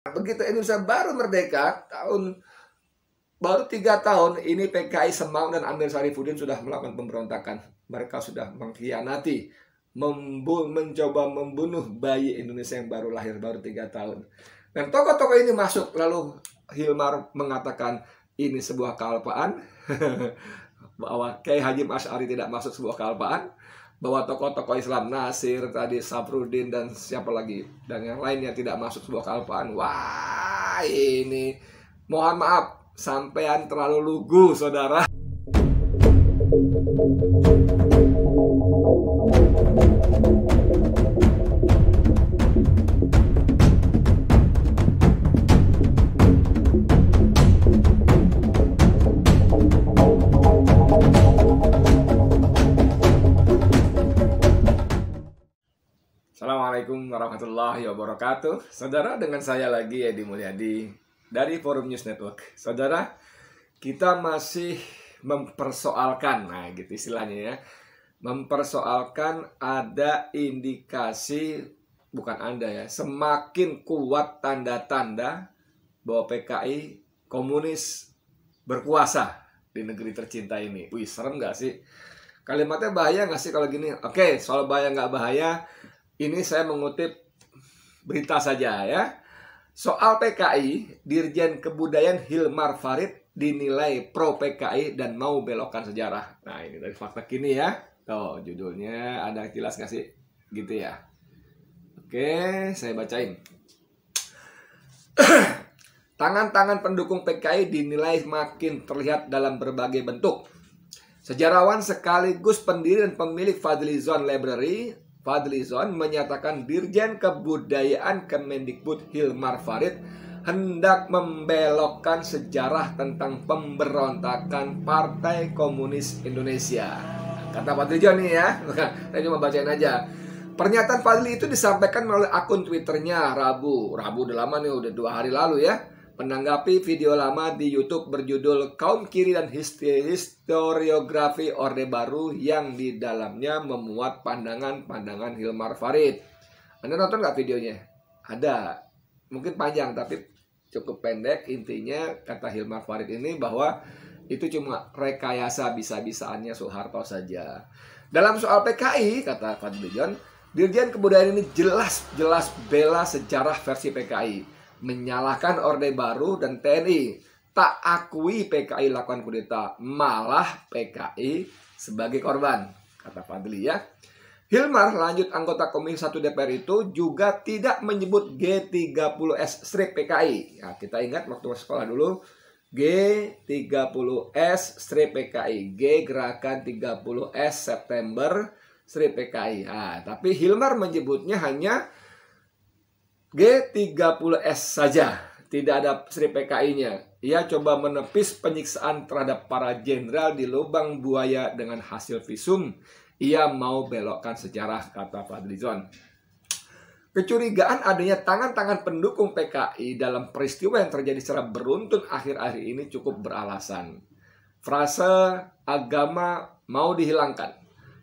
Begitu Indonesia baru merdeka, baru 3 tahun ini PKI Semau dan Amir Syarifuddin sudah melakukan pemberontakan. Mereka sudah mengkhianati, mencoba membunuh bayi Indonesia yang baru lahir, baru 3 tahun. Dan tokoh-tokoh ini masuk, lalu Hilmar mengatakan ini sebuah kealpaan, bahwa Kiai Hasyim Asy'ari tidak masuk sebuah kealpaan, bahwa tokoh-tokoh Islam Nasir, tadi Safruddin dan siapa lagi dan yang lainnya tidak masuk sebuah kealpaan. Wah, ini mohon maaf, sampean terlalu lugu, saudara. Assalamualaikum warahmatullahi wabarakatuh. Saudara, dengan saya lagi Edi Mulyadi dari Forum News Network. Saudara, kita masih mempersoalkan, nah gitu istilahnya ya, mempersoalkan ada indikasi, bukan Anda ya, semakin kuat tanda-tanda bahwa PKI komunis berkuasa di negeri tercinta ini. Wih, serem gak sih? Kalimatnya bahaya gak sih kalau gini? Oke, soal bahaya gak bahaya, ini saya mengutip berita saja ya. Soal PKI, Dirjen Kebudayaan Hilmar Farid dinilai pro PKI dan mau belokkan sejarah. Nah, ini dari fakta kini ya. Tuh, judulnya ada jelas nggak sih? Gitu ya. Oke, saya bacain. Tangan-tangan pendukung PKI dinilai makin terlihat dalam berbagai bentuk. Sejarawan sekaligus pendiri dan pemilik Fadlizon Library, Fadlizon menyatakan Dirjen Kebudayaan Kemendikbud Hilmar Farid hendak membelokkan sejarah tentang pemberontakan Partai Komunis Indonesia. Kata Fadlizon nih ya, saya cuma bacain aja. Pernyataan Fadli itu disampaikan melalui akun Twitternya Rabu udah lama nih, udah 2 hari lalu ya. Menanggapi video lama di YouTube berjudul Kaum Kiri dan Historiografi Orde Baru yang di dalamnya memuat pandangan-pandangan Hilmar Farid. Anda nonton nggak videonya? Ada. Mungkin panjang tapi cukup pendek. Intinya kata Hilmar Farid ini bahwa itu cuma rekayasa bisa-bisaannya Soeharto saja. Dalam soal PKI, kata Fadlizon, Dirjen Kebudayaan ini jelas bela sejarah versi PKI, menyalahkan Orde Baru dan TNI, tak akui PKI lakukan kudeta, malah PKI sebagai korban, kata Fadli ya. Hilmar, lanjut anggota Komisi 1 DPR itu juga tidak menyebut G30S-PKI. Ya, kita ingat waktu sekolah dulu, G30S-PKI, G Gerakan 30S September-PKI. Nah, tapi Hilmar menyebutnya hanya G30S saja, tidak ada Sri PKI-nya. Ia coba menepis penyiksaan terhadap para jenderal di lubang buaya dengan hasil visum. Ia mau belokkan sejarah, kata Fadlizon. Kecurigaan adanya tangan-tangan pendukung PKI dalam peristiwa yang terjadi secara beruntun akhir-akhir ini cukup beralasan. Frase agama mau dihilangkan,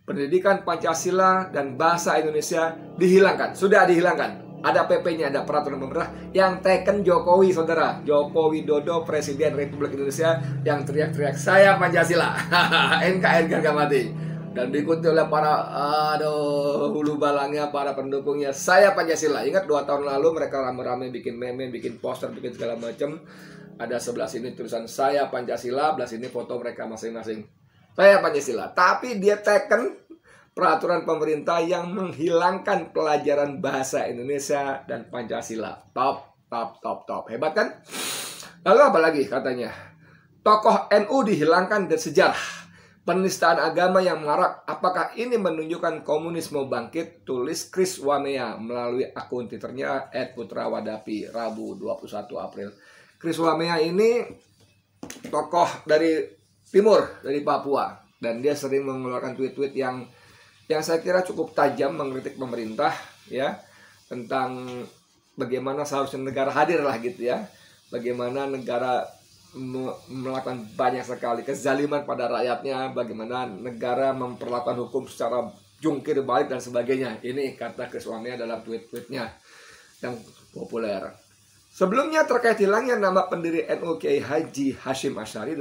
pendidikan Pancasila dan bahasa Indonesia dihilangkan, sudah dihilangkan. Ada PP-nya, ada peraturan pemerintah yang teken Jokowi, saudara. Joko Widodo, Presiden Republik Indonesia, yang teriak-teriak, saya Pancasila. NKRI harga mati. Dan diikuti oleh para, hulu balangnya, para pendukungnya, saya Pancasila. Ingat 2 tahun lalu mereka rame-rame bikin meme, bikin poster, bikin segala macam. Ada sebelah sini tulisan saya Pancasila, sebelah sini foto mereka masing-masing. Saya Pancasila. Tapi dia teken peraturan pemerintah yang menghilangkan pelajaran bahasa Indonesia dan Pancasila. Top. Hebat kan? Lalu apa lagi katanya? Tokoh NU dihilangkan dari sejarah. Penistaan agama yang marak. Apakah ini menunjukkan komunisme bangkit? Tulis Chris Wamea melalui akun Twitternya @putrawadapi Rabu 21 April. Chris Wamea ini tokoh dari timur, dari Papua. Dan dia sering mengeluarkan tweet-tweet yang saya kira cukup tajam mengkritik pemerintah ya, tentang bagaimana seharusnya negara hadir lah gitu ya, bagaimana negara melakukan banyak sekali kezaliman pada rakyatnya, bagaimana negara memperlakukan hukum secara jungkir balik dan sebagainya. Ini kata Chris Wamea dalam tweet-tweetnya yang populer. Sebelumnya terkait hilangnya nama pendiri NU Kiai Haji Hasyim Asy'ari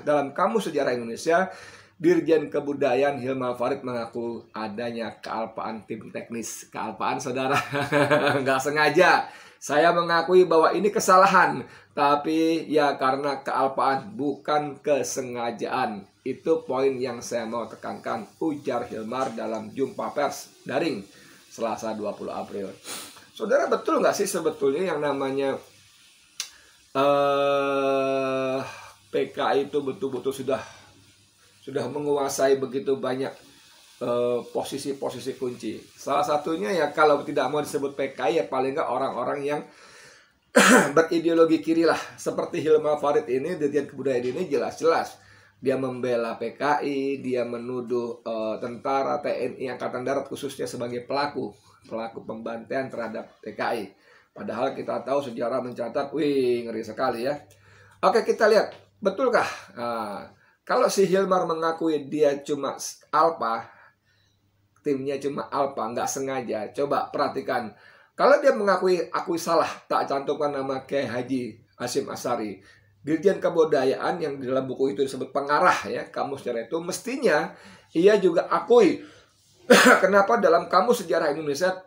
dalam Kamus Sejarah Indonesia, Dirjen Kebudayaan Hilmar Farid mengaku adanya kealpaan tim teknis. Kealpaan saudara, nggak sengaja. Saya mengakui bahwa ini kesalahan, tapi ya karena kealpaan, bukan kesengajaan. Itu poin yang saya mau tekankan, ujar Hilmar dalam jumpa pers daring Selasa 20 April. Saudara, betul nggak sih sebetulnya yang namanya PKI itu betul-betul sudah menguasai begitu banyak posisi-posisi kunci. Salah satunya ya kalau tidak mau disebut PKI ya paling nggak orang-orang yang berideologi kiri lah. Seperti Hilmar Farid ini, Dirjen Kebudayaan ini jelas-jelas dia membela PKI, dia menuduh tentara TNI Angkatan Darat khususnya sebagai pelaku pembantaian terhadap PKI. Padahal kita tahu sejarah mencatat, wih ngeri sekali ya. Oke, kita lihat, betulkah kalau si Hilmar mengakui dia cuma alpa, timnya cuma alpa, nggak sengaja. Coba perhatikan, kalau dia mengakui salah, tak cantumkan nama Kiai Haji Hasyim Asy'ari, Dirjen Kebudayaan yang di dalam buku itu disebut pengarah ya, Kamus Sejarah itu, mestinya ia juga akui kenapa dalam Kamus Sejarah Indonesia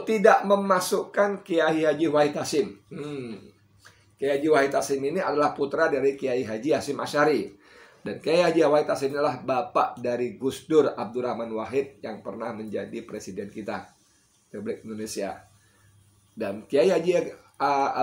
tidak memasukkan Kiai Haji Wahid Hasyim. Kiai Haji Wahid Hasyim ini adalah putra dari Kiai Haji Hasyim Asy'ari. Dan Kiai Haji Wahid Hasyim adalah bapak dari Gus Dur Abdurrahman Wahid yang pernah menjadi presiden kita, Republik Indonesia. Dan Kiai Haji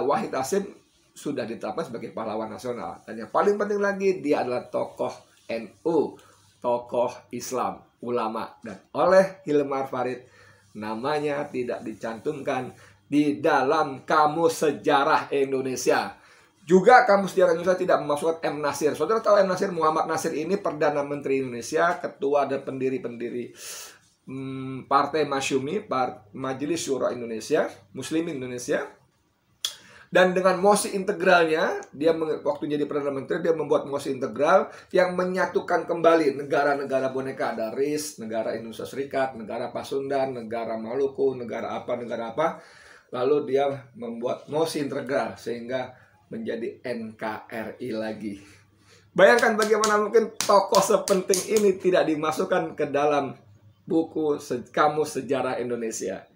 Wahid Hasyim sudah ditetapkan sebagai pahlawan nasional. Dan yang paling penting lagi, dia adalah tokoh NU, tokoh Islam, ulama. Dan oleh Hilmar Farid, namanya tidak dicantumkan di dalam Kamus Sejarah Indonesia. Juga Kamus Sejarah Indonesia tidak memasukkan M. Nasir. Saudara tahu M. Nasir? Muhammad Nasir ini Perdana Menteri Indonesia, ketua dan pendiri-pendiri Partai Masyumi, Majelis Syuro Indonesia, Muslimin Indonesia. Dan dengan mosi integralnya, dia waktu jadi Perdana Menteri, dia membuat mosi integral yang menyatukan kembali negara-negara boneka. Ada RIS, negara Indonesia Serikat, negara Pasundan, negara Maluku, negara apa. Lalu dia membuat mosi integral sehingga menjadi NKRI lagi. Bayangkan bagaimana mungkin tokoh sepenting ini tidak dimasukkan ke dalam buku Kamus Sejarah Indonesia.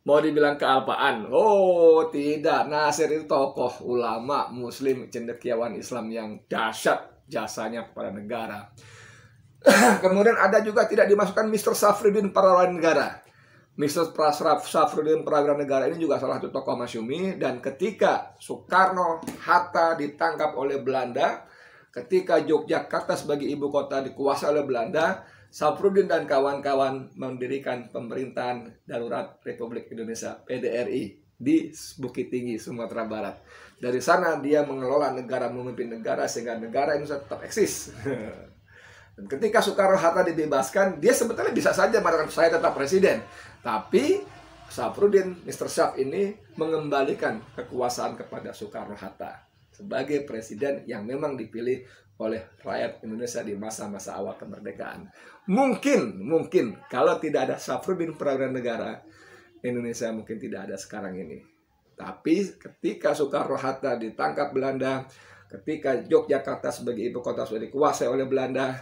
Mau dibilang kealpaan? Oh tidak, Nasir itu tokoh ulama Muslim cendekiawan Islam yang dahsyat jasanya kepada negara. Kemudian ada juga tidak dimasukkan Mr. Safruddin Prawira Negara. Mr. Safruddin Prawira Negara ini juga salah satu tokoh Masyumi. Dan ketika Soekarno-Hatta ditangkap oleh Belanda, ketika Yogyakarta sebagai ibu kota dikuasai oleh Belanda, Safruddin dan kawan-kawan mendirikan pemerintahan darurat Republik Indonesia PDRI di Bukit Tinggi, Sumatera Barat. Dari sana dia mengelola negara, memimpin negara sehingga negara Indonesia tetap eksis. Dan ketika Soekarno-Hatta dibebaskan, dia sebetulnya bisa saja mengatakan saya tetap presiden. Tapi Safruddin, Mr. Saf ini mengembalikan kekuasaan kepada Soekarno-Hatta sebagai presiden yang memang dipilih oleh rakyat Indonesia di masa-masa awal kemerdekaan. Mungkin kalau tidak ada Safruddin Prawira Negara, Indonesia mungkin tidak ada sekarang ini. Tapi ketika Soekarno-Hatta ditangkap Belanda, ketika Yogyakarta sebagai ibu kota sudah dikuasai oleh Belanda,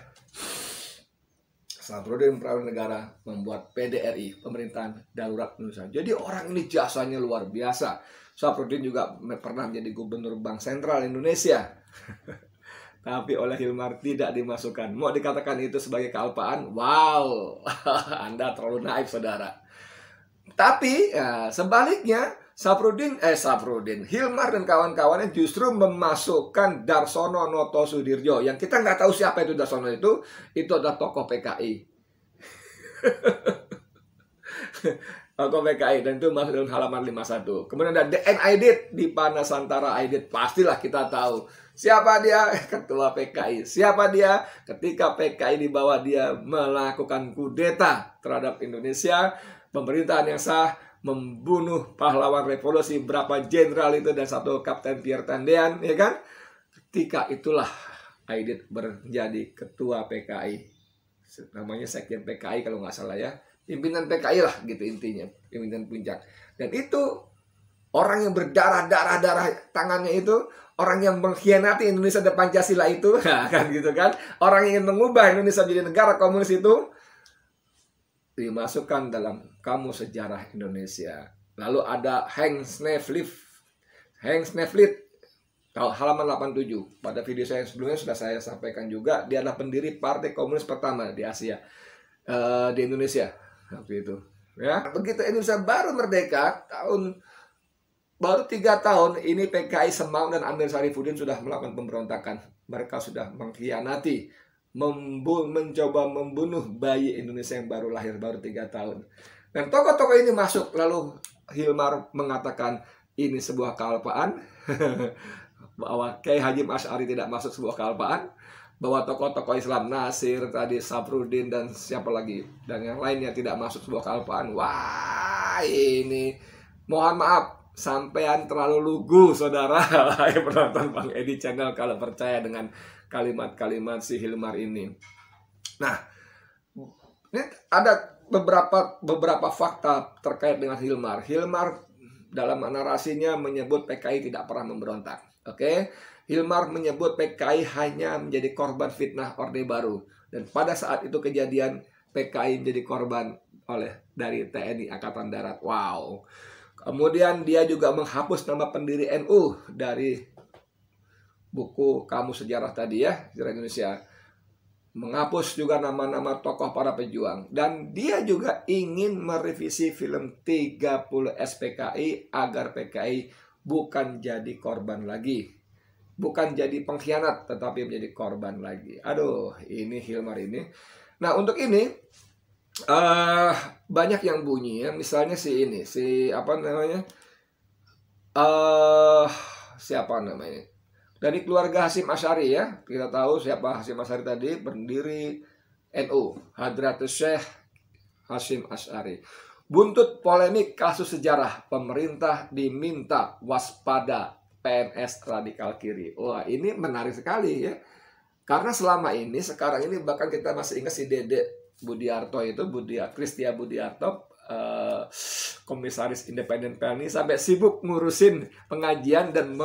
Safruddin Prawira Negara membuat PDRI, Pemerintahan Darurat Indonesia. Jadi orang ini jasanya luar biasa. Safruddin juga pernah menjadi gubernur Bank Sentral Indonesia. Tapi oleh Hilmar tidak dimasukkan. Mau dikatakan itu sebagai kealpaan? Wow, Anda terlalu naif, saudara. Tapi ya, sebaliknya Hilmar dan kawan-kawannya justru memasukkan Darsono Noto Sudirjo. Yang kita nggak tahu siapa itu Darsono itu adalah tokoh PKI. Tokoh PKI, dan itu masuk dalam halaman 51. Kemudian ada DN Aidit di Panasantara Aidit. Pastilah kita tahu siapa dia, ketua PKI. Siapa dia? Ketika PKI di bawah dia melakukan kudeta terhadap Indonesia, pemerintahan yang sah, membunuh pahlawan revolusi, berapa jenderal itu dan satu Kapten Pierre Tendean, ya kan? Ketika itulah Aidit menjadi ketua PKI. Namanya Sekjen PKI kalau nggak salah ya. Pimpinan PKI lah gitu intinya, pimpinan puncak. Dan itu Orang yang berdarah-darah tangannya itu, orang yang mengkhianati Indonesia dan Pancasila itu, kan gitu kan. Orang yang ingin mengubah Indonesia menjadi negara komunis itu dimasukkan dalam Kamus Sejarah Indonesia. Lalu ada Henk Snellflit, halaman 87. Pada video saya sebelumnya sudah saya sampaikan juga, dia adalah pendiri Partai Komunis pertama di Asia, di Indonesia waktu itu. Ya, begitu Indonesia baru merdeka baru 3 tahun ini PKI Semau dan Amir Syarifuddin sudah melakukan pemberontakan. Mereka sudah mengkhianati, mencoba membunuh bayi Indonesia yang baru lahir, baru 3 tahun. Dan tokoh-tokoh ini masuk, lalu Hilmar mengatakan ini sebuah kealpaan, bahwa Kiai Hasyim Asy'ari tidak masuk sebuah kealpaan, bahwa tokoh-tokoh Islam Nasir, tadi Safruddin dan siapa lagi dan yang lainnya tidak masuk sebuah kealpaan. Wah, ini mohon maaf, sampean terlalu lugu, saudara. Penonton Bang Edi Channel, kalau percaya dengan kalimat-kalimat si Hilmar ini. Nah, ini ada beberapa fakta terkait dengan Hilmar. Hilmar dalam narasinya menyebut PKI tidak pernah memberontak. Oke, Hilmar menyebut PKI hanya menjadi korban fitnah Orde Baru, dan pada saat itu kejadian PKI menjadi korban dari TNI Angkatan Darat. Wow. Kemudian dia juga menghapus nama pendiri NU dari buku Kamus Sejarah tadi ya, Sejarah Indonesia. Menghapus juga nama-nama tokoh para pejuang. Dan dia juga ingin merevisi film 30 SPKI agar PKI bukan jadi korban lagi. Bukan jadi pengkhianat, tetapi menjadi korban lagi. Aduh, ini Hilmar ini. Nah, untuk ini banyak yang bunyi ya. Misalnya siapa namanya? Dari keluarga Hasyim Asy'ari ya. Kita tahu siapa Hasyim Asy'ari tadi, pendiri NU, Hadratus Syekh Hasyim Asy'ari. Buntut polemik kasus sejarah, pemerintah diminta waspada PNS radikal kiri. Wah, ini menarik sekali ya. Karena selama ini, sekarang ini bahkan kita masih ingat si Dede Budiarto itu, Kristia Budiarto, komisaris independen PLNI, sampai sibuk ngurusin pengajian dan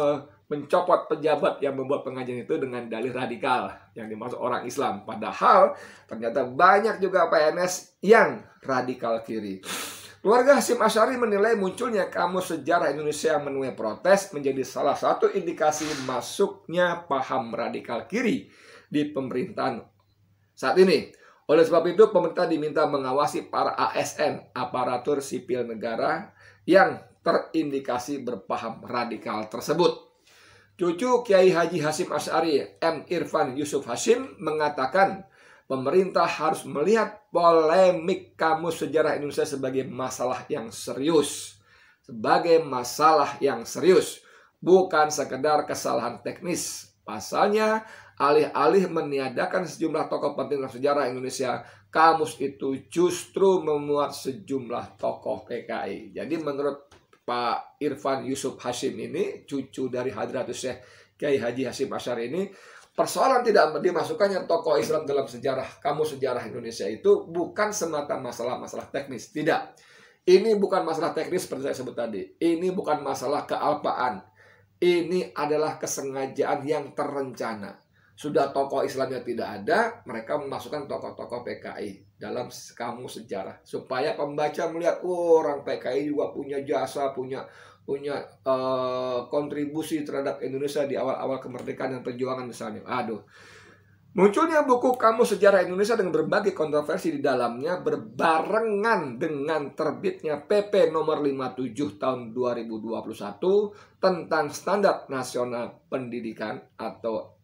mencopot pejabat yang membuat pengajian itu dengan dalih radikal yang dimaksud orang Islam. Padahal ternyata banyak juga PNS yang radikal kiri. Keluarga Hasyim Asy'ari menilai munculnya Kamus Sejarah Indonesia menuai protes menjadi salah satu indikasi masuknya paham radikal kiri di pemerintahan saat ini. Oleh sebab itu, pemerintah diminta mengawasi para ASN, aparatur sipil negara, yang terindikasi berpaham radikal tersebut. Cucu Kiai Haji Hasyim Asy'ari, M. Irfan Yusuf Hasyim, mengatakan pemerintah harus melihat polemik Kamus Sejarah Indonesia sebagai masalah yang serius. Sebagai masalah yang serius, bukan sekedar kesalahan teknis. Pasalnya, alih-alih meniadakan sejumlah tokoh penting dalam sejarah Indonesia, kamus itu justru memuat sejumlah tokoh PKI. Jadi menurut Pak Irfan Yusuf Hasyim ini, cucu dari Hadratus Syekh Kiai Haji Hasyim Asy'ari ini, persoalan tidak dimasukkannya tokoh Islam dalam sejarah, Kamus Sejarah Indonesia itu bukan semata masalah teknis. Tidak. Ini bukan masalah teknis seperti saya sebut tadi. Ini bukan masalah kealpaan. Ini adalah kesengajaan yang terencana. Sudah tokoh Islamnya tidak ada, mereka memasukkan tokoh-tokoh PKI dalam Kamus Sejarah. Supaya pembaca melihat, orang PKI juga punya jasa, punya kontribusi terhadap Indonesia di awal-awal kemerdekaan dan perjuangan misalnya. Aduh. Munculnya buku Kamus Sejarah Indonesia dengan berbagai kontroversi di dalamnya berbarengan dengan terbitnya PP nomor 57 tahun 2021 tentang Standar Nasional Pendidikan atau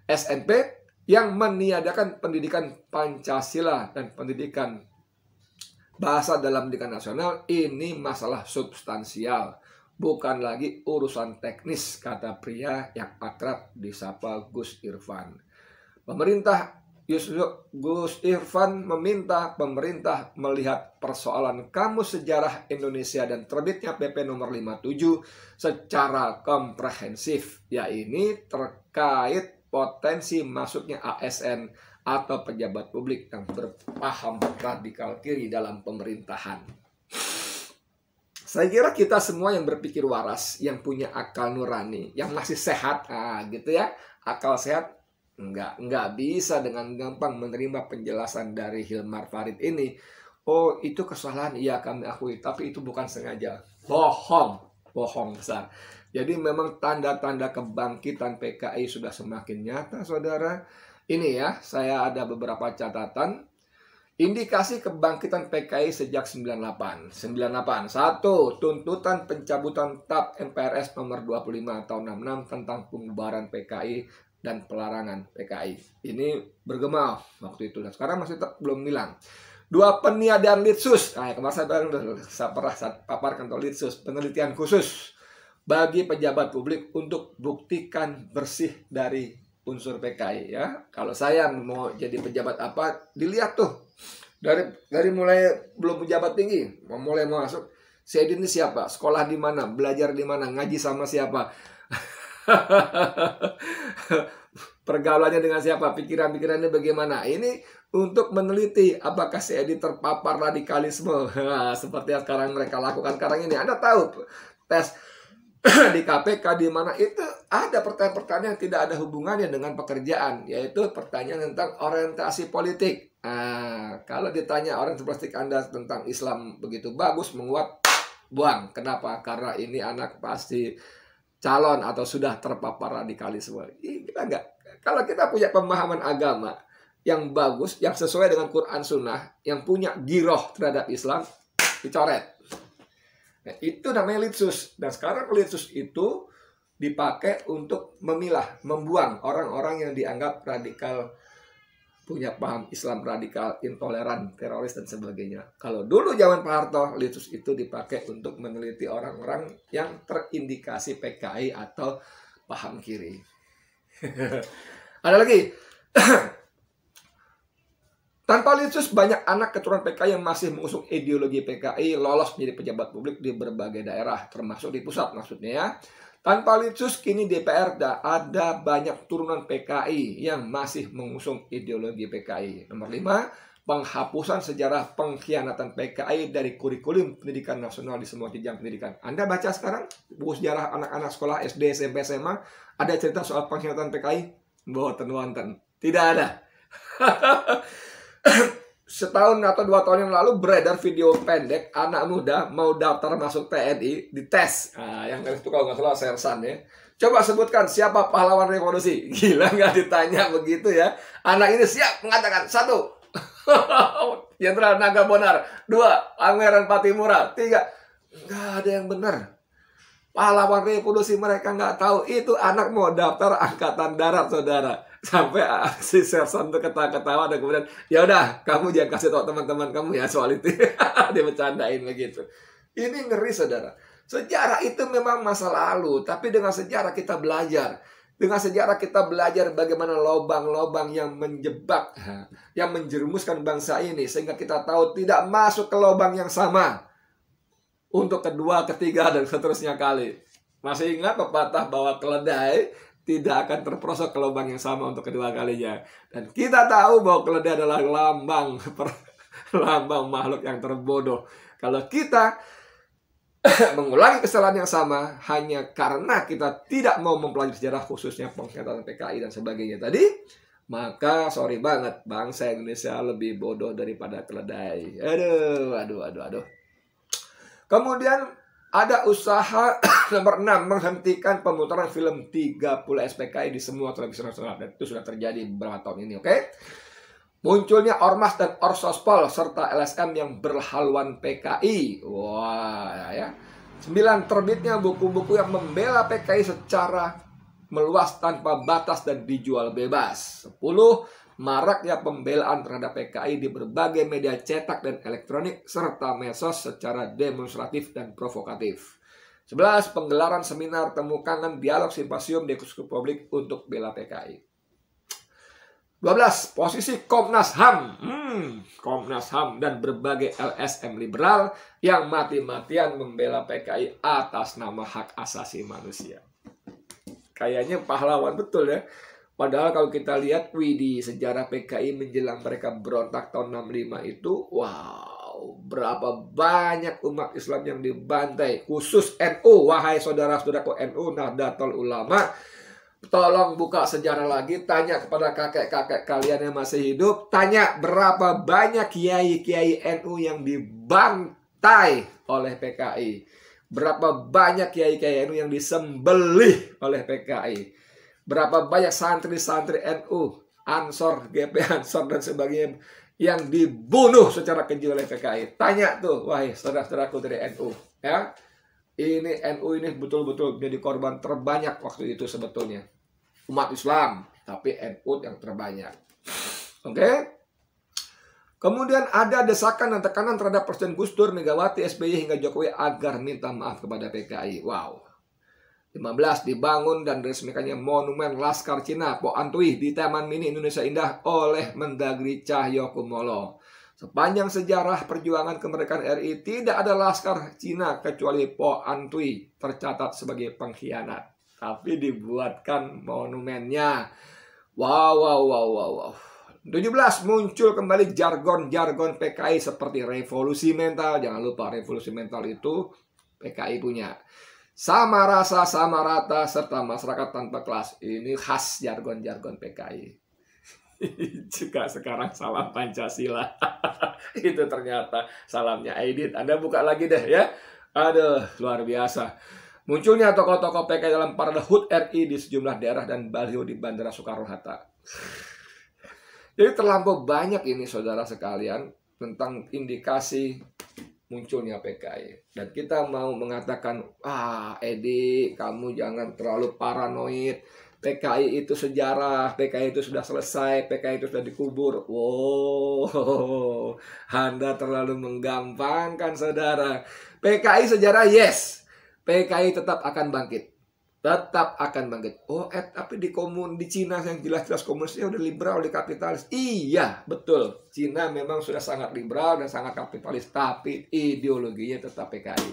SNP yang meniadakan pendidikan Pancasila dan pendidikan bahasa dalam pendidikan nasional. Ini masalah substansial, bukan lagi urusan teknis, kata pria yang akrab disapa Gus Irfan. Gus Irfan meminta pemerintah melihat persoalan Kamus Sejarah Indonesia dan terbitnya PP nomor 57 secara komprehensif, yaitu terkait potensi masuknya ASN atau pejabat publik yang berpaham radikal kiri dalam pemerintahan. Saya kira kita semua yang berpikir waras, yang punya akal nurani, yang masih sehat, gitu ya, akal sehat, nggak bisa dengan gampang menerima penjelasan dari Hilmar Farid ini. Oh, itu kesalahan, iya kami akui, tapi itu bukan sengaja. Bohong besar. Jadi memang tanda-tanda kebangkitan PKI sudah semakin nyata, saudara. Ini ya, saya ada beberapa catatan. Indikasi kebangkitan PKI sejak 98. 1. Tuntutan pencabutan TAP MPRS nomor 25 tahun 66 tentang pembubaran PKI dan pelarangan PKI. Ini bergema waktu itu. Dan sekarang masih belum hilang. 2. Peniadaan litsus. Kemarin saya pernah paparkan tentang litsus. Penelitian khusus bagi pejabat publik untuk buktikan bersih dari unsur PKI ya. Kalau saya mau jadi pejabat apa, dilihat tuh. Dari mulai belum pejabat tinggi, mulai masuk, si Edi ini siapa? Sekolah di mana? Belajar di mana? Ngaji sama siapa? Pergaulannya dengan siapa? Pikiran-pikirannya bagaimana? Ini untuk meneliti apakah si Edi terpapar radikalisme. Seperti yang sekarang mereka lakukan sekarang ini. Anda tahu tes di KPK di mana itu ada pertanyaan-pertanyaan yang tidak ada hubungannya dengan pekerjaan, yaitu pertanyaan tentang orientasi politik. Kalau ditanya orientasi politik Anda tentang Islam begitu bagus, menguat, buang. Kenapa? Karena ini anak pasti calon atau sudah terpapar radikalisme. Kita enggak. Kalau kita punya pemahaman agama yang bagus, yang sesuai dengan Quran Sunnah, yang punya giroh terhadap Islam, dicoret. Nah, itu namanya litsus. Dan sekarang litsus itu dipakai untuk memilah, membuang orang-orang yang dianggap radikal, punya paham Islam radikal, intoleran, teroris, dan sebagainya. Kalau dulu zaman Pak Harto, litsus itu dipakai untuk meneliti orang-orang yang terindikasi PKI atau paham kiri. Ada lagi. Tanpa litsus, banyak anak keturunan PKI yang masih mengusung ideologi PKI lolos menjadi pejabat publik di berbagai daerah, termasuk di pusat maksudnya ya. Tanpa litsus, kini DPR ada banyak turunan PKI yang masih mengusung ideologi PKI. Nomor 5, penghapusan sejarah pengkhianatan PKI dari kurikulum pendidikan nasional di semua jenjang pendidikan. Anda baca sekarang buku sejarah anak-anak sekolah SD, SMP, SMA, ada cerita soal pengkhianatan PKI? Boten wonten. Tidak ada. Setahun atau 2 tahun yang lalu beredar video pendek anak muda mau daftar masuk TNI dites. Yang itu kalau nggak salah sersan ya. Coba sebutkan siapa pahlawan revolusi. Gila nggak ditanya begitu ya. Anak ini siap mengatakan 1. Jenderal Naga Bonar. 2. Pangeran Patimura. 3. Nggak ada yang benar. Pahlawan revolusi mereka nggak tahu. Itu anak mau daftar angkatan darat, saudara. Sampai si sersan itu ketawa-ketawa dan kemudian ya udah kamu jangan kasih tahu teman-teman kamu ya soal itu. Dia bercandain begitu. Ini ngeri, saudara. Sejarah itu memang masa lalu, tapi dengan sejarah kita belajar. Dengan sejarah kita belajar bagaimana lobang-lobang yang menjebak, yang menjerumuskan bangsa ini sehingga kita tahu tidak masuk ke lobang yang sama untuk kedua, ketiga, dan seterusnya kali. Masih ingat pepatah bahwa keledai tidak akan terperosok ke lubang yang sama untuk kedua kalinya. Dan kita tahu bahwa keledai adalah lambang makhluk yang terbodoh. Kalau kita mengulangi kesalahan yang sama hanya karena kita tidak mau mempelajari sejarah, khususnya pengkhianatan PKI dan sebagainya tadi, maka sorry banget, bangsa Indonesia lebih bodoh daripada keledai. Aduh. Kemudian ada usaha nomor 6 menghentikan pemutaran film 30 SPKI di semua televisi nasional. Dan itu sudah terjadi beberapa tahun ini, oke? Munculnya Ormas dan Orsospol serta LSM yang berhaluan PKI. Wah, ya. 9, terbitnya buku-buku yang membela PKI secara meluas tanpa batas dan dijual bebas. 10, maraknya pembelaan terhadap PKI di berbagai media cetak dan elektronik serta medsos secara demonstratif dan provokatif. 11, penggelaran seminar, temu kangen, dialog, simposium, diskusi publik untuk bela PKI. 12, posisi Komnas HAM. Komnas HAM dan berbagai LSM liberal yang mati-matian membela PKI atas nama hak asasi manusia. Kayaknya pahlawan betul ya. Padahal kalau kita lihat di sejarah PKI menjelang mereka berontak tahun 65 itu, wow, Wow, berapa banyak umat Islam yang dibantai, khusus NU. Wahai saudara-saudaraku NU, Nahdlatul Ulama, tolong buka sejarah lagi, tanya kepada kakek-kakek kalian yang masih hidup, tanya berapa banyak kiai-kiai NU yang dibantai oleh PKI. Berapa banyak kiai-kiai NU yang disembelih oleh PKI. Berapa banyak santri-santri NU, Ansor, GP Ansor dan sebagainya yang dibunuh secara keji oleh PKI. Tanya tuh, wahai saudara-saudaraku dari NU, ya. Ini NU ini betul-betul jadi korban terbanyak waktu itu sebetulnya. Umat Islam, tapi NU yang terbanyak. Oke? Kemudian ada desakan dan tekanan terhadap Presiden Gus Dur, Megawati, SBY hingga Jokowi agar minta maaf kepada PKI. Wow. 15 dibangun dan diresmikannya Monumen Laskar Cina Po Antui di Taman Mini Indonesia Indah oleh Mendagri Cahyokumolo. Sepanjang sejarah perjuangan kemerdekaan RI tidak ada Laskar Cina kecuali Po Antui tercatat sebagai pengkhianat. Tapi dibuatkan monumennya. Wow. 17 muncul kembali jargon-jargon PKI seperti revolusi mental. Jangan lupa revolusi mental itu PKI punya. Sama rasa, sama rata, serta masyarakat tanpa kelas. Ini khas jargon-jargon PKI. Juga sekarang salam Pancasila. Itu ternyata salamnya Aidit. Anda buka lagi deh ya. Aduh, luar biasa. Munculnya tokoh-tokoh PKI dalam parade HUT RI di sejumlah daerah dan baliho di Bandara Soekarno-Hatta. Jadi terlampau banyak ini saudara sekalian tentang indikasi munculnya PKI. Dan kita mau mengatakan, Edi, kamu jangan terlalu paranoid. PKI itu sejarah, PKI itu sudah selesai, PKI itu sudah dikubur. Wow, Anda terlalu menggampangkan saudara. PKI sejarah, yes. PKI tetap akan bangkit. Tetap akan bangkit. Tapi di Cina yang jelas-jelas komunisnya udah liberal, di kapitalis. Iya, betul. Cina memang sudah sangat liberal dan sangat kapitalis, tapi ideologinya tetap PKI.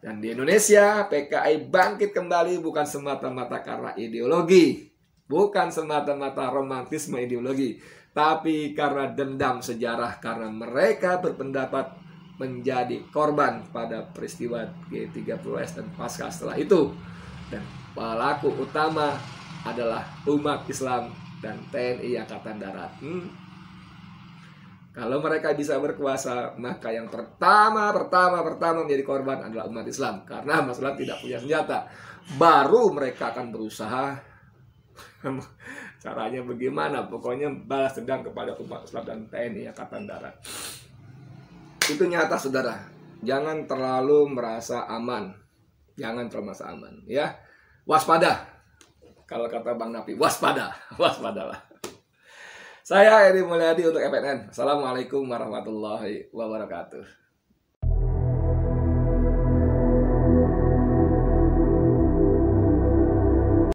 Dan di Indonesia, PKI bangkit kembali bukan semata-mata karena ideologi, bukan semata-mata romantisme ideologi, tapi karena dendam sejarah, karena mereka berpendapat menjadi korban pada peristiwa G30S dan pasca setelah itu. Dan pelaku utama adalah umat Islam dan TNI Angkatan Darat. Kalau mereka bisa berkuasa, maka yang pertama menjadi korban adalah umat Islam. Karena masalah tidak punya senjata. Baru mereka akan berusaha. Caranya bagaimana? Pokoknya balas dendam kepada umat Islam dan TNI Angkatan Darat. Itu nyata saudara. Jangan terlalu merasa aman. Jangan terlalu merasa aman, ya. Waspada. Kalau kata Bang Napi, waspadalah. Saya Edi Mulyadi untuk FNN. Assalamualaikum warahmatullahi wabarakatuh.